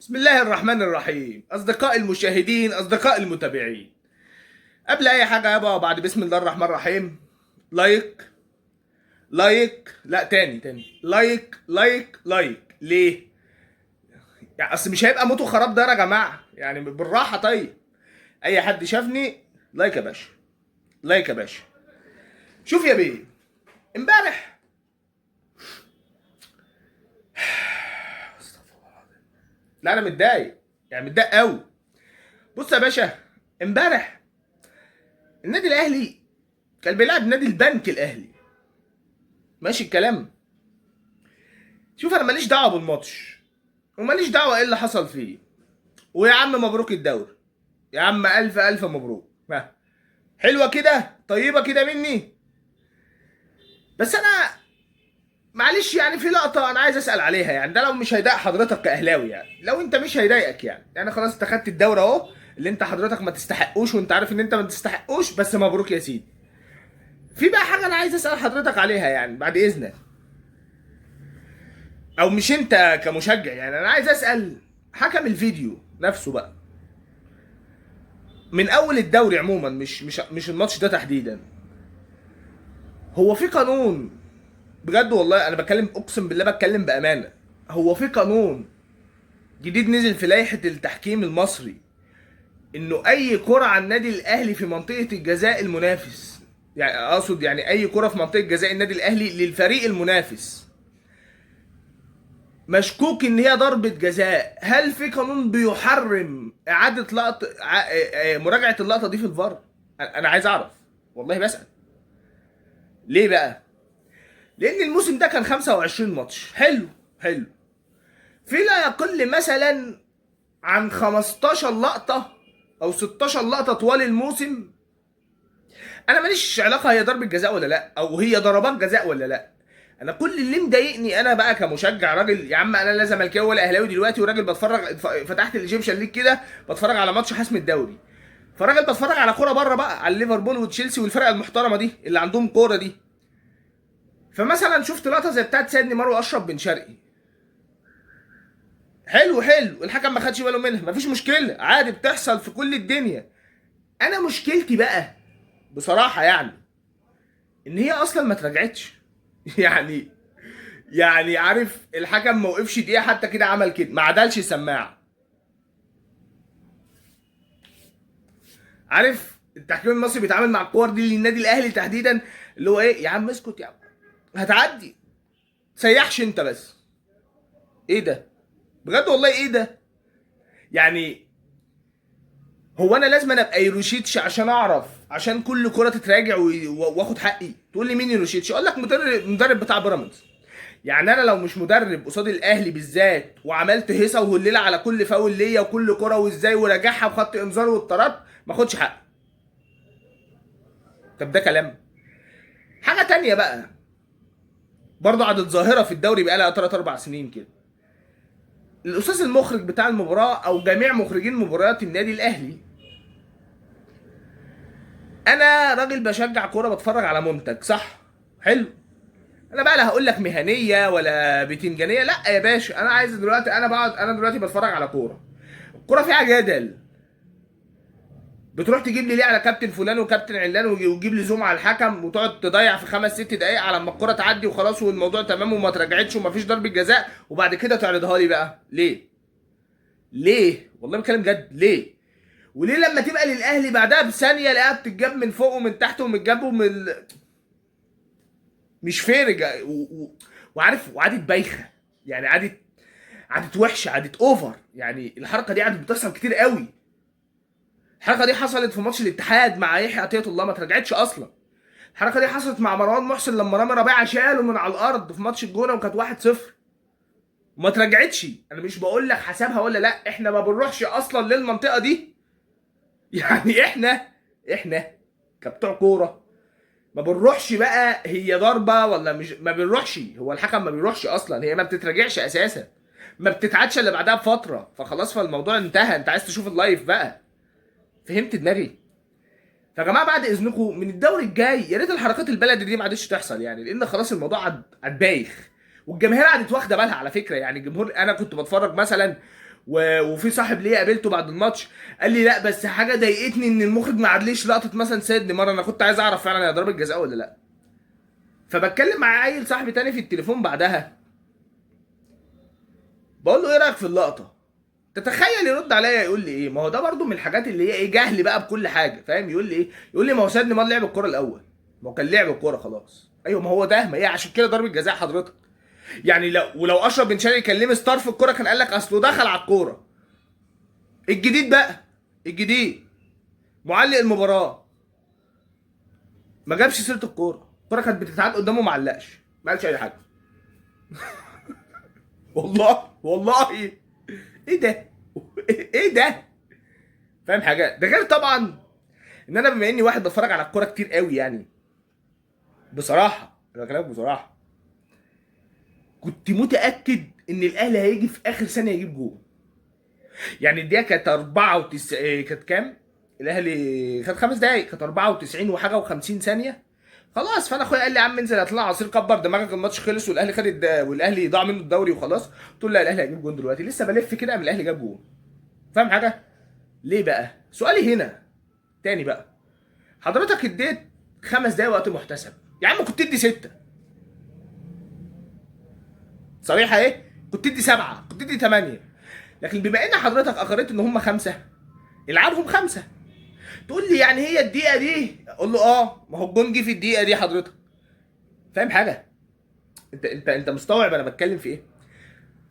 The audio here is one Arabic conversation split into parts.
بسم الله الرحمن الرحيم. أصدقاء المشاهدين، أصدقاء المتابعين، قبل أي حاجة يابا بعد بسم الله الرحمن الرحيم، لايك لايك لا تاني لايك لايك لايك. ليه؟ يعني أصل مش هيبقى موتو خراب ده يا جماعة، يعني بالراحة. طيب أي حد شافني لايك يا باشا، لايك يا باشا. شوف يا بيه، امبارح لا أنا متضايق، يعني متضايق قوي. بص يا باشا، امبارح النادي الأهلي كان بيلعب نادي البنك الأهلي، ماشي الكلام. شوف انا ماليش دعوه بالماتش وماليش دعوه ايه اللي حصل فيه، ويا عم مبروك الدوري، يا عم الف الف مبروك. ها، حلوه كده طيبه كده مني. بس انا معلش يعني في لقطه انا عايز اسال عليها، يعني ده لو مش هيضايق حضرتك كاهلاوي، يعني لو انت مش هيضايقك، يعني خلاص انت خدت الدوري اهو اللي انت حضرتك ما تستحقوش، وانت عارف ان انت ما تستحقوش، بس مبروك يا سيدي. في بقى حاجه انا عايز اسال حضرتك عليها يعني بعد اذنك، او مش انت كمشجع، يعني انا عايز اسال حكم الفيديو نفسه بقى من اول الدوري عموما، مش الماتش ده تحديدا. هو في قانون، بجد والله انا بتكلم اقسم بالله بتكلم بامانه، هو في قانون جديد نزل في لائحه التحكيم المصري انه اي كره على النادي الاهلي في منطقه الجزاء المنافس، يعني اقصد يعني اي كره في منطقه جزاء النادي الاهلي للفريق المنافس مشكوك ان هي ضربه جزاء، هل في قانون بيحرم اعاده لقطه مراجعه اللقطه دي في الفار؟ انا عايز اعرف، والله بسأل. ليه بقى؟ لان الموسم ده كان 25 ماتش، حلو حلو، في لا يقل مثلا عن 15 لقطه او 16 لقطه طوال الموسم. انا ماليش علاقه هي ضربه جزاء ولا لا، او هي ضربات جزاء ولا لا. انا كل اللي مضايقني انا بقى كمشجع راجل، يا عم انا لا زملكاوي ولا اهلاوي دلوقتي، وراجل بتفرج، فتحت الايجيبشن ليج كده بتفرج على ماتش حسم الدوري، فراجل بتفرج على كوره بره بقى، على ليفربول وتشيلسي والفرق المحترمه دي اللي عندهم كوره دي. فمثلا شفت لقطه زي بتاعت سيد نيمار واشرف بن شرقي، حلو حلو، الحكم ما خدش باله منها، مفيش مشكله، عادي بتحصل في كل الدنيا. انا مشكلتي بقى بصراحه يعني ان هي اصلا ما اتراجعتش. يعني يعني عارف الحكم ما وقفش دقيقه حتى كده، عمل كده ما عدلش السماعه. عارف التحكيم المصري بيتعامل مع الكور دي للنادي الاهلي تحديدا، اللي هو ايه، يا عم اسكت يا عم، هتعدي، سيحش انت بس. ايه ده؟ بجد والله ايه ده؟ يعني هو انا لازم ابقى يروشيتش عشان اعرف، عشان كل كره تتراجع واخد حقي؟ تقول لي مين يروشيتش؟ اقول لك مدرب بتاع بيراميدز. يعني انا لو مش مدرب قصاد الاهلي بالذات وعملت هيصه وهليله على كل فاول ليا وكل كره وازاي وراجعها وخدت انذار واتطرد، ما اخدش حقي. طب ده كلام. حاجه تانية بقى، برضه عادت ظاهره في الدوري بقالها 3 4 سنين كده. الاستاذ المخرج بتاع المباراه او جميع مخرجين مباريات النادي الاهلي، انا راجل بشجع كوره بتفرج على منتج صح، حلو، انا بقى لا هقول لك مهنيه ولا بتنجانيه، لا يا باشا، انا عايز دلوقتي، انا دلوقتي بتفرج على كوره، الكوره فيها جدل، بتروح تجيب لي ليه على كابتن فلان وكابتن علان وتجيب لي زوم على الحكم وتقعد تضيع في 5 6 دقايق على ما الكوره تعدي وخلاص والموضوع تمام وما اتراجعتش ومفيش ضربه جزاء، وبعد كده تعرضها لي بقى ليه؟ ليه؟ والله بتكلم جد، ليه؟ وليه لما تبقى للاهلي بعدها بثانيه الاقيها بتتجاب من فوق ومن تحت ومن الجنب مش فارق وعارف، وعادة بايخه، يعني عادة وحشه، عادة اوفر، يعني الحركه دي عادة بتحصل كتير قوي. الحركه دي حصلت في ماتش الاتحاد مع يحيى عطيه الله، ما اترجعتش اصلا. الحركه دي حصلت مع مروان محسن لما رامي ربيعه شاله من على الارض في ماتش الجونه وكانت 1-0 وما اترجعتش. انا مش بقول لك حسابها ولا لا، احنا ما بنروحش اصلا للمنطقه دي. يعني احنا كبتوع كوره ما بنروحش بقى هي ضربه ولا مش، ما بنروحش، هو الحكم ما بيروحش اصلا، هي ما بتتراجعش اساسا، ما بتتعادش الا بعدها بفتره، فخلاص فالموضوع انتهى، انت عايز تشوف اللايف بقى. فهمت دماغي؟ فيا جماعه بعد اذنكم من الدوري الجاي يا ريت الحركات البلدي دي ما عادش تحصل، يعني لان خلاص الموضوع عاد بايخ، والجماهير قعدت واخده بالها على فكره، يعني الجمهور انا كنت بتفرج مثلا وفي صاحب ليا قابلته بعد الماتش قال لي لا بس حاجه ضايقتني ان المخرج ما عدليش لقطه مثلا سيد نيمار، انا كنت عايز اعرف فعلا هي ضربه جزاء ولا لا. فبتكلم مع عيل صاحبي تاني في التليفون بعدها، بقول له ايه رايك في اللقطه؟ تتخيل يرد عليا يقول لي ايه؟ ما هو ده برضو من الحاجات اللي هي ايه، جهل بقى بكل حاجه، فاهم؟ يقول لي ايه؟ يقول لي ما هو سيد نيمار لعب الكوره الاول، ما هو كان لعب الكوره خلاص. ايوه ما هو ده، ما هي عشان كده ضربه جزاء حضرتك. يعني لو اشرف بن شرقي كان لمس طرف الكوره كان قال لك اصله دخل على الكوره. الجديد بقى، الجديد معلق المباراه ما جابش سيره الكوره، الكوره كانت بتتعاد قدامه ما علقش، ما قالش اي حاجه. والله ايه ده؟ ايه ده؟ فاهم حاجه؟ ده غير طبعا ان انا بما اني واحد بتفرج على الكوره كتير قوي يعني، بصراحه انا بكلمك بصراحه، كنت متاكد ان الاهلي هيجي في اخر ثانيه يجيب جول. يعني الدقيقه كانت 94، كانت كام؟ الاهلي خد 5 دقايق، كانت 94 وحاجه و50 ثانيه. خلاص، فانا اخويا قال لي يا عم انزل هتطلع عصير كبر دماغك، الماتش خلص والاهلي خد والاهلي ضاع منه الدوري وخلاص. قلت له لا الاهلي هيجيب جول دلوقتي، لسه بلف كده قام الاهلي جاب جول. فاهم حاجه؟ ليه بقى؟ سؤالي هنا تاني بقى، حضرتك اديت 5 دقايق وقت محتسب، يا عم كنت تدي 6 صريحه، ايه؟ كنت تدي 7، كنت تدي 8. لكن بما ان حضرتك اقريت ان هم 5، العبهم 5. تقول لي يعني هي الدقيقه دي؟ اقول له اه، ما هو الجون جه في الدقيقه دي حضرتك. فاهم حاجه؟ انت مستوعب انا بتكلم في ايه؟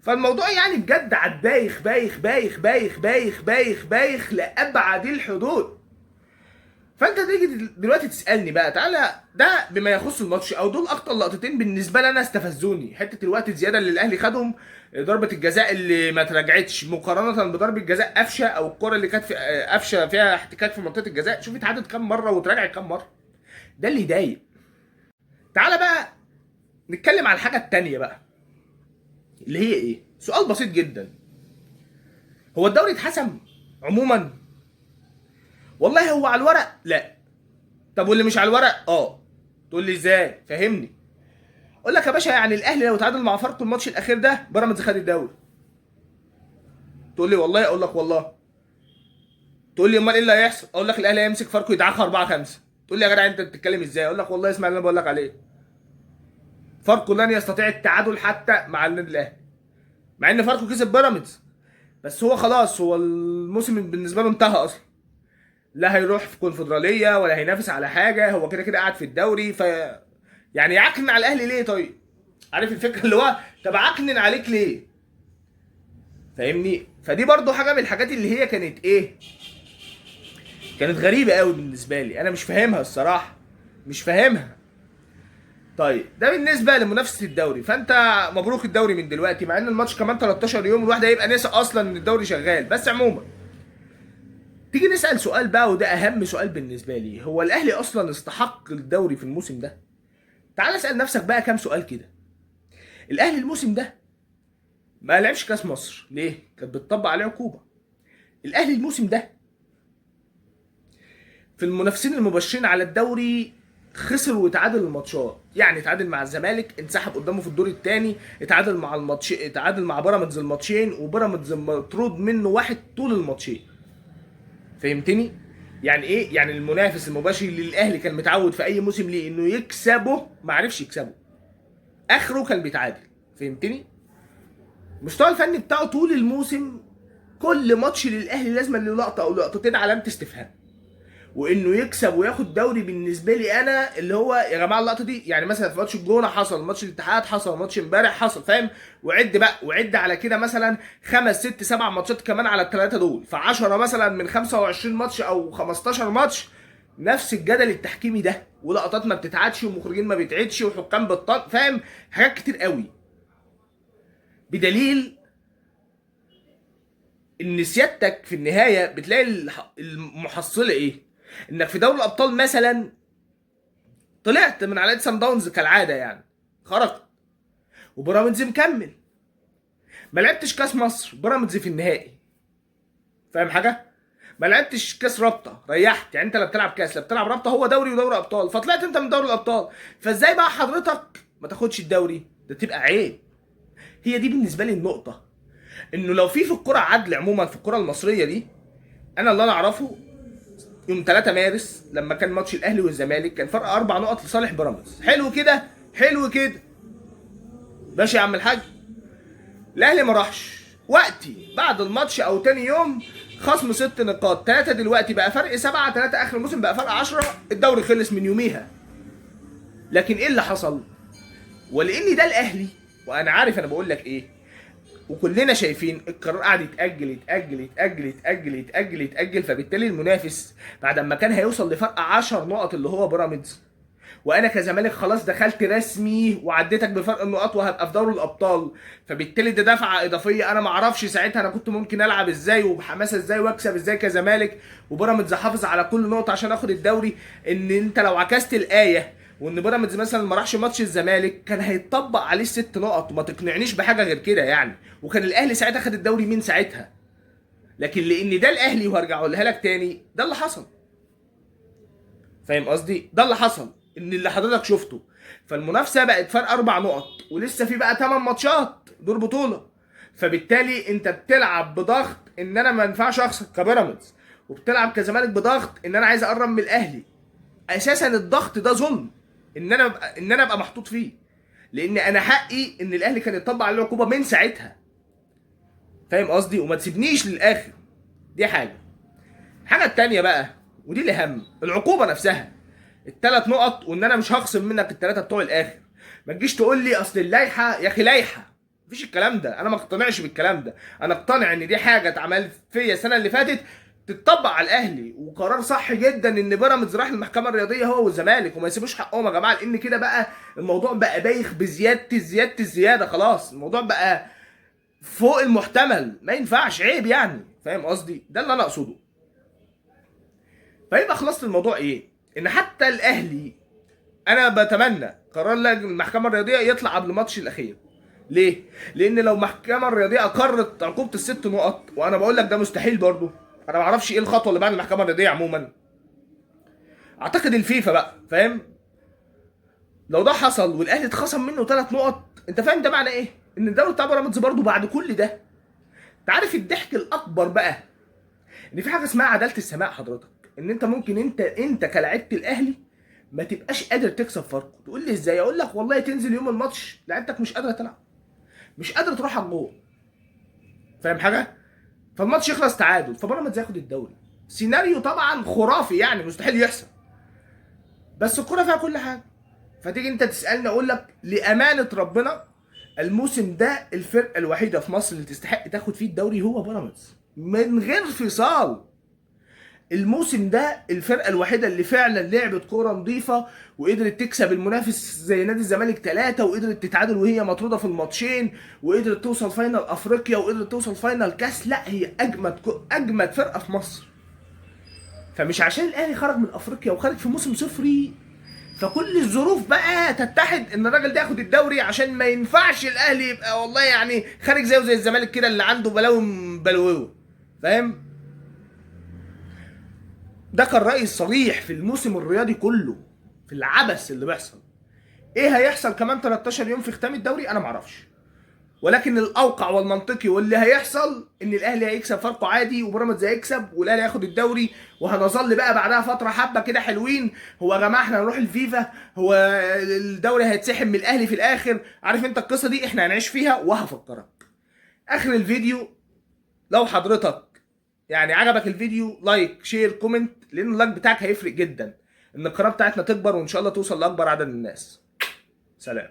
فالموضوع يعني بجد عاد بايخ بايخ بايخ بايخ بايخ بايخ بايخ لابعد الحدود. فانت تيجي دلوقتي تسالني بقى، تعالى ده بما يخص الماتش، او دول اكتر لقطتين بالنسبه لي انا استفزوني، حته الوقت الزياده اللي الاهلي خدهم، ضربه الجزاء اللي ما اترجعتش مقارنه بضربه جزاء قفشه، او الكره اللي كانت في قفشه فيها احتكاك في منطقه الجزاء، شوف اتعادت كام مره واترجعت كام مره. ده اللي يضايق. تعالى بقى نتكلم على الحاجه التانيه بقى، اللي هي ايه؟ سؤال بسيط جدا، هو الدوري اتحسم عموما؟ والله هو على الورق لا. طب واللي مش على الورق اه. تقول لي ازاي؟ فهمني. اقول لك يا باشا، يعني الاهلي لو تعادل مع فاركو الماتش الاخير ده بيراميدز خد الدوري. تقول لي والله، اقول لك والله. تقول لي امال ايه اللي هيحصل؟ اقول لك الاهلي هيمسك فاركو يدعخ 4-5. تقول لي يا جدع انت بتتكلم ازاي؟ اقول لك والله اسمع اللي انا بقول لك عليه، فاركو لن يستطيع التعادل حتى مع النادي الاهلي، مع ان فاركو كسب بيراميدز، بس هو خلاص، هو الموسم بالنسبه له انتهى اصلا، لا هيروح في كونفدراليه ولا هينافس على حاجه، هو كده كده قاعد في الدوري. يعني يعكنن على الاهلي ليه طيب؟ عارف الفكره اللي هو طب عكنن عليك ليه؟ فاهمني؟ فدي برضو حاجه من الحاجات اللي هي كانت ايه، كانت غريبه قوي بالنسبه لي، انا مش فاهمها الصراحه، مش فاهمها. طيب ده بالنسبه لمنافسه الدوري، فانت مبروك الدوري من دلوقتي، مع ان الماتش كمان 13 يوم الواحد هيبقى ناسي اصلا ان الدوري شغال. بس عموما تيجي نسال سؤال بقى، وده اهم سؤال بالنسبه لي، هو الاهلي اصلا استحق الدوري في الموسم ده؟ تعال اسال نفسك بقى كام سؤال كده. الاهلي الموسم ده ما لعبش كاس مصر ليه؟ كانت بتطبق عليه عقوبه. الاهلي الموسم ده في المنافسين المباشرين على الدوري خسر وتعادل الماتشات، يعني اتعادل مع الزمالك انسحب قدامه في الدور الثاني، اتعادل مع الماتش، اتعادل مع بيراميدز الماتشين، وبيراميدز مطرود منه واحد طول الماتشين. فهمتني؟ يعني ايه؟ يعني المنافس المباشر للاهلي كان متعود في اي موسم ليه انه يكسبه، ما عرفش يكسبه، اخره كان بيتعادل. فهمتني؟ المستوى الفني بتاعه طول الموسم كل ماتش للاهلي لازم له لقطه او لقطتين علامه استفهام، وانه يكسب وياخد دوري بالنسبه لي انا اللي هو يا جماعه اللقطه دي، يعني مثلا في ماتش الجونه حصل، ماتش الاتحاد حصل، ماتش امبارح حصل، فاهم؟ وعد بقى، وعد على كده مثلا 5 6 7 ماتشات كمان على الثلاثه دول، ف10 مثلا من 25 ماتش او 15 ماتش نفس الجدل التحكيمي ده، ولقطات ما بتتعادش ومخرجين ما بيتعدش وحكام بطال، فاهم؟ حاجات كتير قوي، بدليل ان سيادتك في النهايه بتلاقي المحصله ايه؟ انك في دوري الابطال مثلا طلعت من على سان داونز كالعاده، يعني خرجت، وبيراميدز مكمل. ما لعبتش كاس مصر، بيراميدز في النهائي، فاهم حاجه؟ ما لعبتش كاس رابطه، ريحت، يعني انت لا بتلعب كاس لا بتلعب رابطه، هو دوري ودوري ابطال، فطلعت انت من دوري الابطال، فازاي بقى حضرتك ما تاخدش الدوري؟ ده تبقى عيب. هي دي بالنسبه لي النقطه. انه لو في الكره عدل عموما في الكره المصريه دي، انا اللي انا اعرفه يوم 3 مارس لما كان ماتش الاهلي والزمالك كان فرق 4 نقط لصالح بيراميدز. حلو كده، حلو كده، ماشي يا عم الحاج. الاهلي ما راحش وقتي بعد الماتش او تاني يوم، خصم 6 نقاط، 3 دلوقتي بقى فرق 7، 3 اخر الموسم بقى فرق 10، الدوري خلص من يوميها. لكن ايه اللي حصل؟ ولان ده الاهلي، وانا عارف انا بقول لك ايه، وكلنا شايفين القرار قاعد يتاجل يتاجل يتاجل يتاجل يتاجل يتاجل، فبالتالي المنافس بعد ما كان هيوصل لفرق 10 نقط اللي هو بيراميدز، وانا كزمالك خلاص دخلت رسمي وعديتك بفرق النقاط وهبقى في دوري الابطال، فبالتالي ده دفعه اضافيه. انا ما اعرفش ساعتها انا كنت ممكن العب ازاي وبحماسه ازاي واكسب ازاي كزمالك، وبيراميدز حافظ على كل نقطه عشان اخد الدوري. ان انت لو عكست الايه وان بيراميدز مثلا ما راحش ماتش الزمالك كان هيتطبق عليه الست نقط، وما تقنعنيش بحاجه غير كده يعني، وكان الاهلي ساعتها خد الدوري من ساعتها. لكن لان ده الاهلي، وهرجع اقولها لك تاني، ده اللي حصل. فاهم قصدي؟ ده اللي حصل، ان اللي حضرتك شفته. فالمنافسه بقت فرق 4 نقط، ولسه في بقى 8 ماتشات دور بطوله، فبالتالي انت بتلعب بضغط ان انا ما ينفعش اخسر كبيراميدز، وبتلعب كزمالك بضغط ان انا عايز اقرب من الاهلي. اساسا الضغط ده ظلم، ان انا ابقى محطوط فيه، لان انا حقي ان الاهلي كان يطبق عليه العقوبه من ساعتها. فاهم قصدي؟ وما تسيبنيش للاخر. دي حاجه. الحاجه التانيه بقى، ودي الاهم، العقوبه نفسها، الثلاث نقط، وان انا مش هخصم منك الثلاثه بتوع الاخر. ما تجيش تقول لي اصل اللائحه، يا اخي لائحه، مفيش الكلام ده. انا ما اقتنعش بالكلام ده. انا اقتنع ان دي حاجه اتعملت فيا السنه اللي فاتت تتطبق على الاهلي، وقرار صح جدا ان بيراميدز راح للمحكمه الرياضيه هو والزمالك، وما يسيبوش حقهم يا جماعه، لان كده بقى الموضوع بقى بايخ بزياده الزياده. خلاص الموضوع بقى فوق المحتمل، ما ينفعش، عيب يعني. فاهم قصدي؟ ده اللي انا اقصده. فيبقى خلاص الموضوع ايه؟ ان حتى الاهلي، انا بتمنى قرار المحكمه الرياضيه يطلع قبل الماتش الاخير. ليه؟ لان لو المحكمه الرياضيه اقرت عقوبه الست نقط، وانا بقول لك ده مستحيل برضه، انا ما اعرفش ايه الخطوه اللي بعد المحكمه الرياضيه عموما، اعتقد الفيفا بقى، فاهم؟ لو ده حصل والاهلي اتخصم منه 3 نقط، انت فاهم ده معناه ايه؟ ان الدوري بتاع بيراميدز برضه بعد كل ده. انت عارف الضحك الاكبر بقى؟ ان في حاجه اسمها عداله السماء حضرتك، ان انت ممكن انت كلاعيبه الاهلي ما تبقاش قادر تكسب فرق. تقول لي ازاي؟ اقول لك والله تنزل يوم الماتش لعيبتك مش قادره تلعب، مش قادر تروح على الجول. فاهم حاجه؟ فالماتش يخلص تعادل، فبيراميدز ياخد الدوري. سيناريو طبعا خرافي يعني، مستحيل يحصل، بس الكوره فيها كل حاجه. فتيجي انت تسالني، اقول لك لامانه ربنا الموسم ده الفرقه الوحيده في مصر اللي تستحق تاخد فيه الدوري هو بيراميدز، من غير فصال. الموسم ده الفرقه الوحيده اللي فعلا لعبت كوره نظيفه، وقدرت تكسب المنافس زي نادي الزمالك 3، وقدرت تتعادل وهي مطروده في الماتشين، وقدرت توصل فاينل افريقيا، وقدرت توصل فاينل كاس. لا، هي اجمد فرقه في مصر. فمش عشان الاهلي خرج من افريقيا وخرج في موسم صفري فكل الظروف بقى تتحد ان الراجل ده ياخد الدوري، عشان ما ينفعش الاهلي يبقى والله يعني خارج زيه زي الزمالك كده اللي عنده بلاوي بلووه. فاهم؟ ده كان رأيي الصريح في الموسم الرياضي كله، في العبث اللي بيحصل. ايه هيحصل كمان 13 يوم في ختام الدوري انا معرفش، ولكن الاوقع والمنطقي واللي هيحصل ان الاهلي هيكسب فرقه عادي، وبيراميدز هيكسب، والاهلي هياخد الدوري، وهنظل بقى بعدها فتره حبه كده حلوين. هو يا جماعه احنا هنروح الفيفا، هو الدوري هيتسحب من الاهلي في الاخر. عارف انت القصه دي احنا هنعيش فيها. وهفكرك اخر الفيديو، لو حضرتك يعني عجبك الفيديو، لايك شير كومنت، لان اللايك بتاعك هيفرق جدا ان القناه بتاعتنا تكبر، وان شاء الله توصل لاكبر عدد من الناس. سلام.